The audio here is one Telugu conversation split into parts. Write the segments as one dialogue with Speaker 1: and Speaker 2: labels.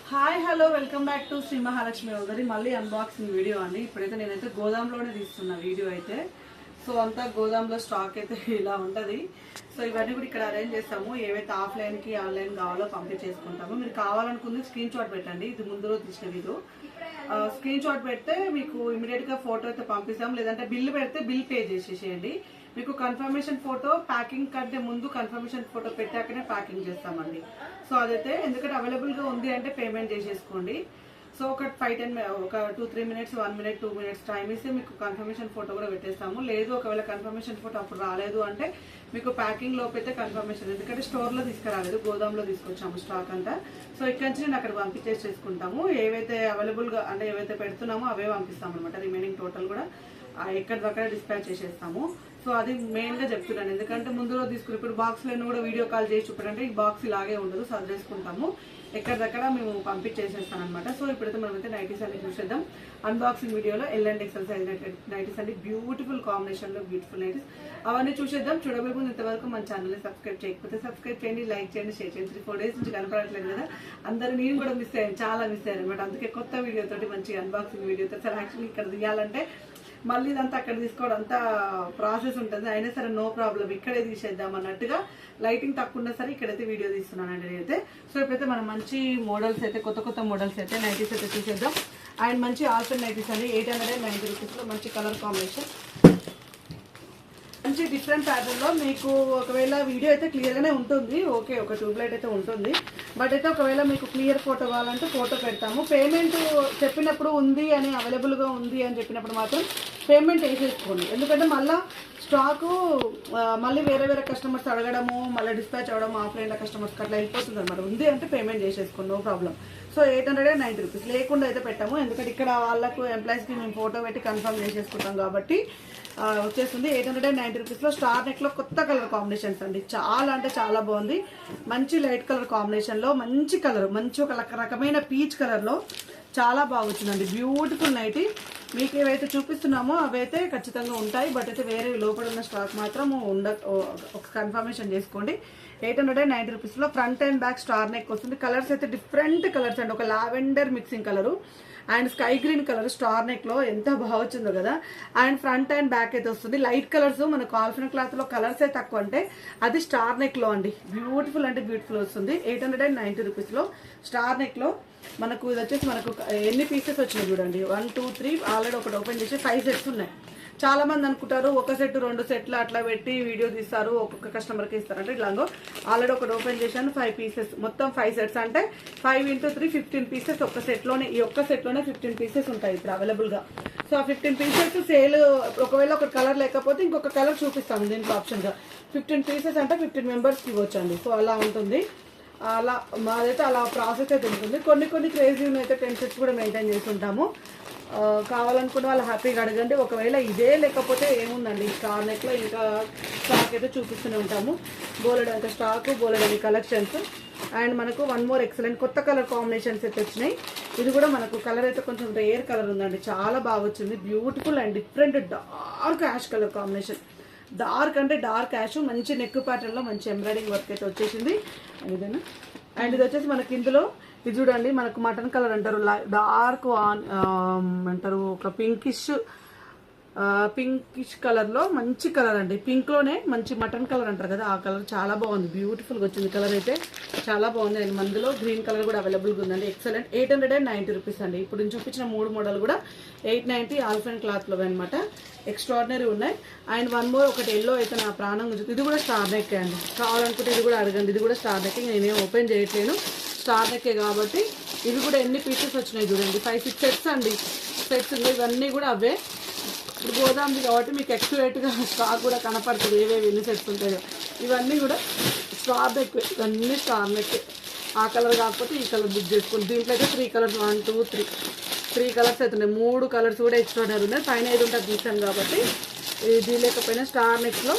Speaker 1: Hi hello welcome back to Sri Mahalakshmi వల్దరి మళ్ళీ అన్బాక్సింగ్ వీడియో అండి. ఇప్పుడైతే నేనైతే గోదాంలోనే తీస్తున్న వీడియో అయితే. సో అంతా గోదాంలో స్టాక్ అయితే ఇలా ఉంటుంది. సో ఇవన్నీ కూడా ఇక్కడ అరేంజ్ చేస్తాము. ఏవైతే ఆఫ్లైన్కి ఆన్లైన్ కావాలో పంపించేసుకుంటాము. మీరు కావాలనుకుంది స్క్రీన్ షాట్ పెట్టండి. ఇది ముందు రోజు తీసిన వీడియో. స్క్రీన్ షాట్ పెడితే మీకు ఇమీడియట్గా ఫోటో అయితే పంపిస్తాం. లేదంటే బిల్ పెడితే బిల్ పే చేసేసేయండి. మీకు కన్ఫర్మేషన్ ఫోటో ప్యాకింగ్ కంటే ముందు కన్ఫర్మేషన్ ఫోటో పెట్టాకనే ప్యాకింగ్ చేస్తామండి. సో అదైతే ఎందుకంటే అవైలబుల్గా ఉంది అంటే పేమెంట్ చేసేసుకోండి. సో ఒక 2-3 మినిట్స్ 1 మినిట్ 2 మినిట్స్ టైం ఇస్తే మీకు కన్ఫర్మేషన్ ఫోటో కూడా పెట్టేస్తాము. లేదు ఒకవేళ కన్ఫర్మేషన్ ఫోటో అప్పుడు రాలేదు అంటే మీకు ప్యాకింగ్ లోపు అయితే కన్ఫర్మేషన్, ఎందుకంటే స్టోర్లో తీసుకురాలేదు, గోదాంలో తీసుకొచ్చాము స్టాక్ అంతా. సో ఇక్కడ నుంచి నేను అక్కడ పంపించేసుకుంటాము. ఏవైతే అవైలబుల్గా అంటే ఏవైతే పెడుతున్నామో అవే పంపిస్తాము అనమాట. రిమైనింగ్ టోటల్ కూడా ఎక్కడి దగ్గర డిస్పాచ్ చేసేస్తాము. సో అది మెయిన్గా చెప్తున్నాను, ఎందుకంటే ముందు రోజు తీసుకుని ఇప్పుడు బాక్స్లను కూడా వీడియో కాల్ చేసి చూపెట్టంటే ఈ బాక్స్ ఇలాగే ఉండదు, సర్దేసుకుంటాము. ఎక్కడిదక్కడ మేము పంపించేసేస్తాను అనమాట. సో ఇప్పుడైతే మనమైతే నైటీస్ అన్ని చూసేద్దాం. అన్బాక్సింగ్ వీడియోలో L and XL size nighties అండి, బ్యూటిఫుల్ కాంబినేషన్లో బ్యూటిఫుల్ నైటీస్ అవన్నీ చూసేద్దాం. చూడబోయే ముందు ఇంతవరకు మన ఛానల్ని సబ్స్క్రైబ్ చేయకపోతే సబ్స్క్రైబ్ చేయండి, లైక్ చేయండి, షేర్ చేయండి. 3-4 డేస్ నుంచి కనపడట్లేదు కదా, అందరూ నేను కూడా మిస్ అయ్యాను, చాలా మిస్ అయ్యాను అనమాట. అందుకే కొత్త వీడియోతోటి మంచి అన్బాక్సింగ్ వీడియోతో సార్ యాక్చువల్లీ ఇక్కడ తీయాలంటే మళ్ళీ ఇదంతా అక్కడ తీసుకోవడం అంతా ప్రాసెస్ ఉంటుంది. అయినా సరే నో ప్రాబ్లం, ఇక్కడే తీసేద్దాం అన్నట్టుగా లైటింగ్ తక్కువ ఉన్నా సరే ఇక్కడైతే వీడియో తీస్తున్నానండి నేనైతే. సో ఇప్పుడైతే మనం మంచి మోడల్స్ అయితే కొత్త మోడల్స్ అయితే నైటీస్ అయితే చూసేద్దాం. అండ్ మంచి ఆల్ఫర్ నైటీస్ అండి, 890 రూపీస్లో మంచి కలర్ కాంబినేషన్, మంచి డిఫరెంట్ ప్యాటర్న్లో. మీకు ఒకవేళ వీడియో అయితే క్లియర్గానే ఉంటుంది, ఓకే ఒక ట్యూబ్లైట్ అయితే ఉంటుంది. బట్ అయితే ఒకవేళ మీకు క్లియర్ ఫోటో కావాలంటే ఫోటో పెడతాము. పేమెంట్ చెప్పినప్పుడు ఉంది అని, అవైలబుల్గా ఉంది అని చెప్పినప్పుడు మాత్రం పేమెంట్ వేసేసుకోండి. ఎందుకంటే మళ్ళీ స్టాకు మళ్ళీ వేరే కస్టమర్స్ అడగడము, మళ్ళీ డిస్పాచ్ అవ్వడం ఆఫ్లైన్లో కస్టమర్స్కి అట్లా వెళ్ళిపోతుంది అనమాట. ఉంది అంటే పేమెంట్ చేసేసుకోండి, నో ప్రాబ్లం. సో 890 రూపీస్ లేకుండా అయితే పెట్టాము, ఎందుకంటే ఇక్కడ వాళ్ళకు ఎంప్లాయీస్కి మేము ఫోటో పెట్టి కన్ఫర్మ్ చేసేసుకుంటాం కాబట్టి వచ్చేస్తుంది. 890 రూపీస్లో స్టార్ నెక్లో కొత్త కలర్ కాంబినేషన్స్ అండి, చాలా అంటే చాలా బాగుంది. మంచి లైట్ కలర్ కాంబినేషన్లో మంచి కలర్, మంచి ఒక రకమైన పీచ్ కలర్లో చాలా బాగా వచ్చిందండి. Beautiful nightie. మీకు ఏవైతే చూపిస్తున్నామో అవైతే ఖచ్చితంగా ఉంటాయి, బట్ అయితే వేరే లోపల ఉన్న స్టాక్ మాత్రం ఒక కన్ఫర్మేషన్ చేసుకోండి. 890 రూపీస్లో front and back star neck వస్తుంది. కలర్స్ అయితే డిఫరెంట్ కలర్స్ అండి, ఒక lavender mixing colour and sky green colour star neck లో ఎంత బాగా వచ్చిందో కదా. అండ్ ఫ్రంట్ అండ్ బ్యాక్ అయితే వస్తుంది. లైట్ కలర్స్ మనకు కాల్ఫిన్ క్లాత్ లో కలర్స్ అయితే తక్కువ, అంటే అది స్టార్ నెక్ లో అండి. బ్యూటిఫుల్ అంటే బ్యూటిఫుల్ వస్తుంది. 890 రూపీస్ లో స్టార్ నెక్ లో మనకు ఇది వచ్చేసి మనకు ఎన్ని పీసెస్ వచ్చినాయి చూడండి, 1 2 3 ఆల్రెడీ ఒకటి ఓపెన్ చేసి 5 సెట్స్ ఉన్నాయి. చాలా మంది అనుకుంటారు ఒక సెట్ 2 సెట్లు అట్లా పెట్టి వీడియో తీస్తారు, ఒక్కొక్క కస్టమర్కి ఇస్తారంటే ఇట్లాగో ఆల్రెడీ ఒకటి ఓపెన్ చేశాను. 5 పీసెస్, మొత్తం 5 సెట్స్ అంటే 5 × 3 15 పీసెస్ ఒక్క సెట్లోనే. ఈ ఒక్క సెట్లోనే 15 పీసెస్ ఉంటాయి ఇప్పుడు అవైలబుల్గా. సో ఆ 15 పీసెస్ సేల్, ఒకవేళ ఒక కలర్ లేకపోతే ఇంకొక కలర్ చూపిస్తాము దీంట్లో ఆప్షన్గా. 15 పీసెస్ అంటే 15 మెంబర్స్కి ఇవ్వచ్చండి. సో అలా ఉంటుంది, అలా మాదైతే అలా ప్రాసెస్ అయితే ఉంటుంది. కొన్ని క్రేజీ అయితే 10 సెట్స్ కూడా మెయింటైన్ చేస్తుంటాము. కావాలనుకున్న వాళ్ళు హ్యాపీగా అడగండి. ఒకవేళ ఇదే లేకపోతే ఏముందండి, స్టార్ నెక్లో ఇంకా స్టాక్ అయితే చూపిస్తూనే ఉంటాము. బోలెడ్ అయితే స్టాక్, బోలెడ్ అని కలెక్షన్స్. అండ్ మనకు వన్ మోర్ ఎక్సలెంట్ కొత్త కలర్ కాంబినేషన్స్ అయితే వచ్చినాయి. ఇది కూడా మనకు కలర్ అయితే కొంచెం రేర్ కలర్ ఉందండి, చాలా బాగా వచ్చింది. Beautiful and different dark ash colour combination, dark అంటే డార్క్ యాష్, మంచి నెక్ ప్యాటర్న్లో మంచి ఎంబ్రాయిడింగ్ వర్క్ అయితే వచ్చేసింది ఇదేనా. అండ్ ఇది వచ్చేసి మనకి ఇందులో ఇది చూడండి, మనకు మటన్ కలర్ అంటారు, డార్క్ అంటారు, ఒక పింకిష్ కలర్లో మంచి కలర్ అండి. పింక్లోనే మంచి మటన్ కలర్ అంటారు కదా, ఆ కలర్ చాలా బాగుంది, బ్యూటిఫుల్గా వచ్చింది. కలర్ అయితే చాలా బాగుంది. అండ్ మందులో గ్రీన్ కలర్ కూడా అవైలబుల్గా ఉందండి, ఎక్సలెంట్. 890 రూపీస్ అండి. ఇప్పుడు నేను చూపించిన 3 మోడల్ కూడా 890 ఆల్ఫెన్ క్లాత్లో అనమాట, ఎక్స్ట్రాడినరీ ఉన్నాయి. అండ్ వన్ మోర్ ఒకటి ఎల్లో అయితే నా ప్రాణం గురించి, ఇది కూడా స్టార్ నెక్ అండి. కావాలనుకుంటే ఇది కూడా అడగండి, ఇది కూడా స్టార్ నెక్. నేనేం ఓపెన్ చేయట్లేను, స్టార్ నెక్కే కాబట్టి. ఇవి కూడా ఎన్ని పీసెస్ వచ్చినాయి చూడండి, 5-6 సెట్స్ అండి. సెట్స్ ఇవన్నీ కూడా అవే. ఇప్పుడు గోదాంది కాబట్టి మీకు ఎక్స్క్లూరేట్గా స్టాక్ కూడా కనపడుతుంది, ఏవేవి ఎన్ని సెట్స్ ఉంటాయో. ఇవన్నీ కూడా స్టార్ నెక్, ఇవన్నీ స్టార్ నెక్. ఆ కలర్ కాకపోతే ఈ కలర్ బుక్ చేసుకోండి. దీంట్లో అయితే 3 కలర్స్, 1 2 3 కలర్స్ అయితే ఉన్నాయి. 3 కలర్స్ కూడా ఎక్స్ట్రాడినరీ ఉన్నాయి. పైన ఏది ఉంటుంది తీసాను కాబట్టి ఇది లేకపోయినా స్టార్ నెక్స్లో.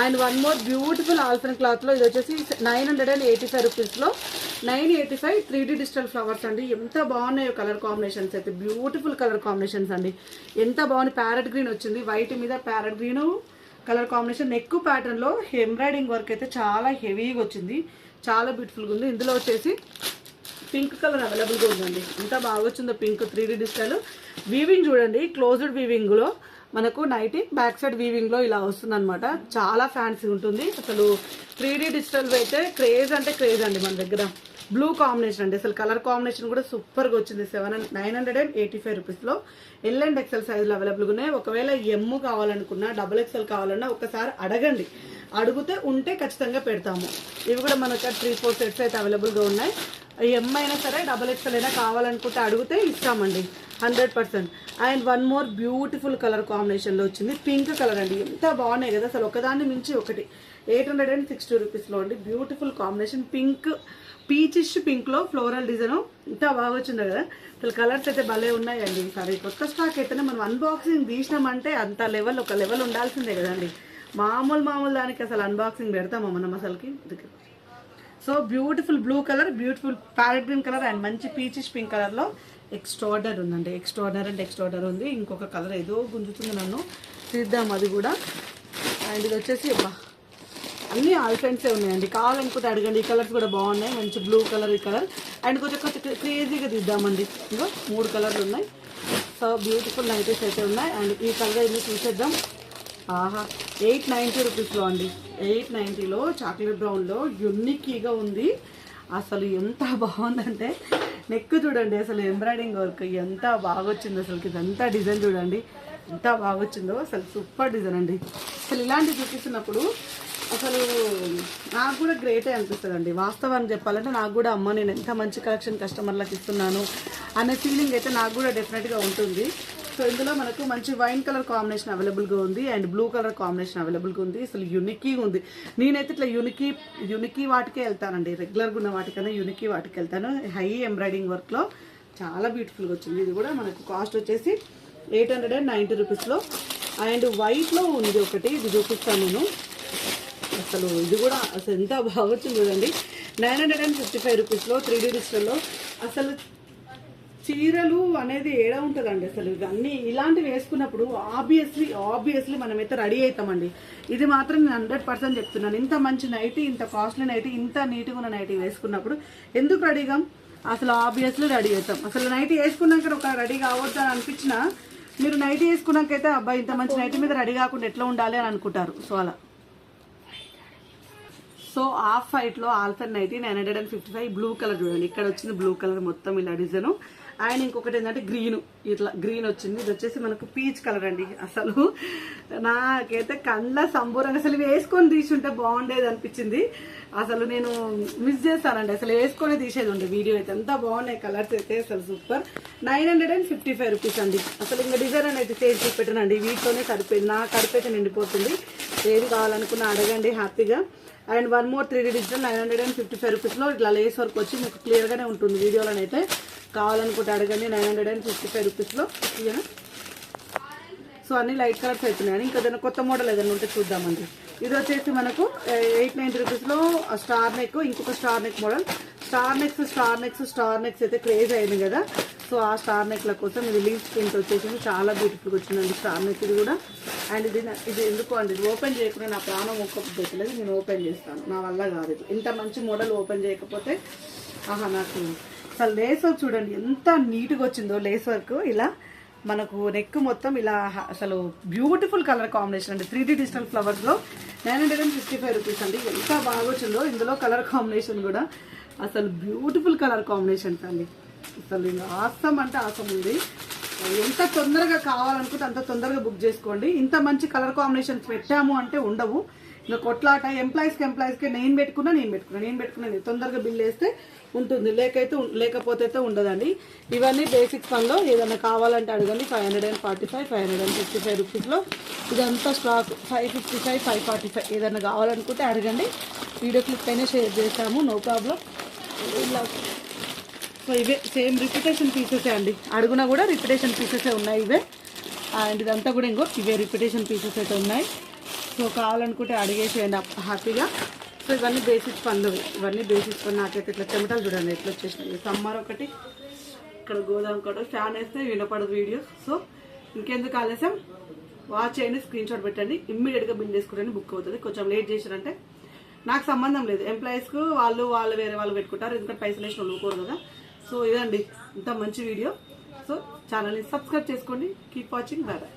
Speaker 1: అండ్ వన్ మోర్ బ్యూటిఫుల్ ఆల్ఫెన్ క్లాత్లో, ఇది వచ్చేసి 985 రూపీస్లో 985 3D డిజిటల్ ఫ్లవర్స్ అండి. ఎంత బాగున్నాయో కలర్ కాంబినేషన్స్ అయితే, బ్యూటిఫుల్ కలర్ కాంబినేషన్స్ అండి, ఎంత బాగుంది. ప్యారెట్ గ్రీన్ వచ్చింది, వైట్ మీద parrot green colour combination. Neck ప్యాటర్న్లో ఎంబ్రాయిడింగ్ వర్క్ అయితే చాలా హెవీగా వచ్చింది, చాలా బ్యూటిఫుల్గా ఉంది. ఇందులో వచ్చేసి పింక్ కలర్ అవైలబుల్గా ఉందండి. ఎంత బాగా వచ్చిందో పింక్ 3D డిజిటల్ వీవింగ్ చూడండి. క్లోజ్డ్ వీవింగ్లో మనకు నైటీ బ్యాక్ సైడ్ వీవింగ్లో ఇలా వస్తుంది అనమాట. చాలా ఫ్యాన్సీ ఉంటుంది. అసలు 3D డిజిటల్ అయితే క్రేజ్ అంటే క్రేజ్ అండి మన దగ్గర. బ్లూ కాంబినేషన్ అండి. అసలు కలర్ కాంబినేషన్ కూడా సూపర్గా వచ్చింది. 985 రూపీస్లో ఎల్ అండ్ ఎక్సెల్ సైజులు అవైలబుల్గా ఉన్నాయి. ఒకవేళ ఎమ్ కావాలనుకున్నా, XXL కావాలన్నా ఒకసారి అడగండి. అడిగితే ఉంటే ఖచ్చితంగా పెడతాము. ఇవి కూడా మనకు 3-4 సెట్స్ అయితే అవైలబుల్గా ఉన్నాయి. ఎమ్ అయినా సరే XXL అయినా కావాలనుకుంటే అడిగితే ఇస్తామండి 100%. And one more beautiful colour కాంబినేషన్లో వచ్చింది. పింక్ కలర్ అండి. ఎంత బాగున్నాయి కదా అసలు, ఒకదాన్ని మించి ఒకటి. 860 రూపీస్లో అండి. బ్యూటిఫుల్ కాంబినేషన్ పింక్, పీచిష్ పింక్లో ఫ్లోరల్ డిజైన్. ఇంత బాగా వచ్చింది కదా అసలు. కలర్స్ అయితే భలే ఉన్నాయండి. సరే కొత్త స్టాక్ అయితేనే మనం అన్బాక్సింగ్ తీసినామంటే అంత లెవెల్, ఒక లెవెల్ ఉండాల్సిందే కదండి. మామూలు దానికి అసలు అన్బాక్సింగ్ పెడతామా మనం అసలుకి. So beautiful blue colour, beautiful parrot green colour and మంచి పీచిష్ పింక్ కలర్లో ఎక్స్ట్రాడర్ ఉందండి. ఎక్స్ట్రాడర్ ఉంది. ఇంకొక కలర్ ఏదో గుంజుతుంది నన్ను, తీద్దాం అది కూడా. అండ్ ఇది వచ్చేసి అన్నీ ఆల్ ఫ్రెండ్సే ఉన్నాయండి. కావాలనుకుంటే అడగండి. ఈ కలర్స్ కూడా బాగున్నాయి. మంచి బ్లూ కలర్, ఈ కలర్ అండ్ కొంచెం క్రేజీగా తీద్దామండి. ఇంకో 3 కలర్లు ఉన్నాయి. సో బ్యూటిఫుల్ నైటీస్ అయితే ఉన్నాయి. అండ్ ఈ కలర్ ఇది చూసేద్దాం. ఆహా 890 రూపీస్లో అండి. 890లో చాక్లెట్ బ్రౌన్లో యునిక్గా ఉంది. అసలు ఎంత బాగుందంటే నెక్ చూడండి. అసలు ఎంబ్రాయిడింగ్ వర్క్ ఎంత బాగా వచ్చిందో అసలుకి. ఇదంతా డిజైన్ చూడండి ఎంత బాగా వచ్చిందో. అసలు సూపర్ డిజైన్ అండి. అసలు ఇలాంటివి చూపిస్తున్నప్పుడు అసలు నాకు కూడా గ్రేటే అనిపిస్తుంది అండి. వాస్తవాన్ని చెప్పాలంటే నాకు కూడా అమ్మ నేను ఎంత మంచి కలెక్షన్ కస్టమర్లకు ఇస్తున్నాను అనే ఫీలింగ్ అయితే నాకు కూడా డెఫినెట్గా ఉంటుంది. సో ఇందులో మనకు మంచి వైన్ కలర్ కాంబినేషన్ అవైలబుల్గా ఉంది అండ్ బ్లూ కలర్ కాంబినేషన్ అవైలబుల్గా ఉంది. అసలు యూనిక్గా ఉంది. నేనైతే ఇట్లా యూనికీ వాటికే వెళ్తానండి. రెగ్యులర్గా ఉన్న వాటికన్నా యూనికీ వాటికి వెళ్తాను. హై ఎంబ్రాయిడింగ్ వర్క్లో చాలా బ్యూటిఫుల్గా వచ్చింది. ఇది కూడా మనకు కాస్ట్ వచ్చేసి 890 రూపీస్లో. అండ్ వైట్లో ఉంది ఒకటి, ఇది చూపిస్తాను నేను. అసలు ఇది కూడా అసలు ఎంత బాగా వచ్చింది చూడండి. 955 రూపీస్లో 3D డిజిటల్లో. అసలు చీరలు అనేది ఏడా ఉంటుందండి అసలు. ఇవన్నీ ఇలాంటివి వేసుకున్నప్పుడు ఆబ్వియస్లీ మనమైతే రెడీ అవుతామండి. ఇది మాత్రం నేను 100% చెప్తున్నాను. ఇంత మంచి నైటీ, ఇంత కాస్ట్లీ నైటీ, ఇంత నీట్గా ఉన్న నైటీ వేసుకున్నప్పుడు ఎందుకు రెడీగా అసలు ఆబ్వియస్లీ రెడీ అవుతాం. అసలు నైటీ వేసుకున్నాక ఒక రెడీ కావద్దు అని అనిపించినా మీరు నైటీ వేసుకున్నాకైతే అబ్బాయి ఇంత మంచి నైటీ మీద రెడీ కాకుండా ఎట్లా ఉండాలి అని అనుకుంటారు. సో అలా. సో ఆఫ్ వైట్లో ఆల్ఫర్ నైటీ 955 బ్లూ కలర్ చూడండి. ఇక్కడ వచ్చింది బ్లూ కలర్ మొత్తం ఇలా డిజైన్. అండ్ ఇంకొకటి ఏంటంటే ఇట్లా గ్రీన్ వచ్చింది. ఇది వచ్చేసి మనకు పీచ్ కలర్ అండి. అసలు నాకైతే కళ్ళ సంబూరంగా అసలు వేసుకొని తీసుంటే బాగుండేది అనిపించింది. అసలు నేను మిస్ చేస్తానండి. అసలు వేసుకొని తీసేది ఉండే వీడియో అయితే. ఎంత బాగున్నాయి కలర్స్ అయితే అసలు సూపర్. 955 రూపీస్ అండి. అసలు ఇంకా డిజైన్ అనేది చేసి పెట్టానండి. వీటితోనే సరిపోయింది. నా కడుపు అయితే నిండిపోతుంది. ఏది కావాలనుకున్నా అడగండి హ్యాపీగా. And one more 3D digital 955 రూపీస్లో ఇట్లా లేస్ వర్క్ వచ్చి మీకు క్లియర్గానే ఉంటుంది వీడియోలోనైతే. కావాలనుకుంటే అడగండి. 955 రూపీస్లో. సో అన్ని లైట్ కలర్స్ అవుతున్నాయి. ఇంకా ఏదైనా కొత్త మోడల్ ఏదైనా ఉంటే చూద్దామండి. ఇది వచ్చేసి మనకు 890 రూపీస్లో స్టార్ నెక్, ఇంకొక star neck model. Star necks అయితే క్రేజ్ అయింది కదా. సో ఆ స్టార్ నెక్ల కోసం ఇది లీవ్స్ ప్రింట్ వచ్చేసి చాలా బ్యూటిఫుల్గా వచ్చిందండి స్టార్ నెక్ ఇది కూడా. అండ్ ఇది ఎందుకు అండి, ఇది ఓపెన్ చేయకుండా నా ప్రాణం ఒక్కలేదు. నేను ఓపెన్ చేస్తాను, నా వల్ల కాదు. ఇంత మంచి మోడల్ ఓపెన్ చేయకపోతే నాకు అసలు లేస్ వర్క్ చూడండి ఎంత నీట్గా వచ్చిందో. లేస్ వర్క్ ఇలా మనకు నెక్ మొత్తం ఇలా అసలు బ్యూటిఫుల్ కలర్ కాంబినేషన్ అండి. 3D డిజిటల్ ఫ్లవర్స్లో 955 రూపీస్ అండి. ఎంత బాగా వచ్చిందో. ఇందులో కలర్ కాంబినేషన్ కూడా అసలు బ్యూటిఫుల్ కలర్ కాంబినేషన్స్ అండి. అసలు ఇంకా ఆసం అంటే ఆసం ఉంది. ఎంత తొందరగా కావాలనుకుంటే అంత తొందరగా బుక్ చేసుకోండి. ఇంత మంచి కలర్ కాంబినేషన్స్ పెట్టాము అంటే ఉండవు. ఇంకా కొట్లాట ఎంప్లాయీస్కి నేను పెట్టుకున్నా తొందరగా బిల్ వేస్తే ఉంటుంది, లేకపోతే అయితే ఉండదండి. ఇవన్నీ బేసిక్స్ పనిలో ఏదైనా కావాలంటే అడగండి. 545 555 రూపీస్లో ఇదంతా స్టాక్. 555 545 ఏదైనా కావాలనుకుంటే అడగండి. వీడియో క్లిప్ అయినా షేర్ చేస్తాము, నో ప్రాబ్లం. ఇలా సో ఇవే సేమ్ రిపిటేషన్ పీసెసే అండి. అడుగునా కూడా రిపిటేషన్ పీసెసే ఉన్నాయి ఇవే. అండ్ ఇదంతా కూడా ఇవే రిపిటేషన్ పీసెస్ అయితే ఉన్నాయి. సో కావాలనుకుంటే అడిగేసేయండి హ్యాపీగా. సో ఇవన్నీ బేసిక్స్ పనులు. నాకైతే ఇట్లా చెమటలు చూడండి ఎట్లా వచ్చేసినాయి. సమ్మర్ ఒకటి, ఇక్కడ గోదాం కూడా ఫ్యాన్ వేస్తే వినపడదు వీడియో. సో ఇంకెందుకు ఆలస్యం, వాచ్ చేయండి, స్క్రీన్ షాట్ పెట్టండి, ఇమ్మీడియట్గా బిల్ చేసుకుంటే బుక్ అవుతుంది. కొంచెం లేట్ చేశారంటే నాకు సంబంధం లేదు. ఎంప్లాయీస్కు వాళ్ళు వేరే వాళ్ళు పెట్టుకుంటారు, ఎందుకంటే పైసలు వేసిన వాళ్ళు ఊరుకోరు కదా. సో ఇదండి ఇంత మంచి వీడియో. సో ఛానల్ని సబ్స్క్రైబ్ చేసుకోండి. Keep watching. Bye bye.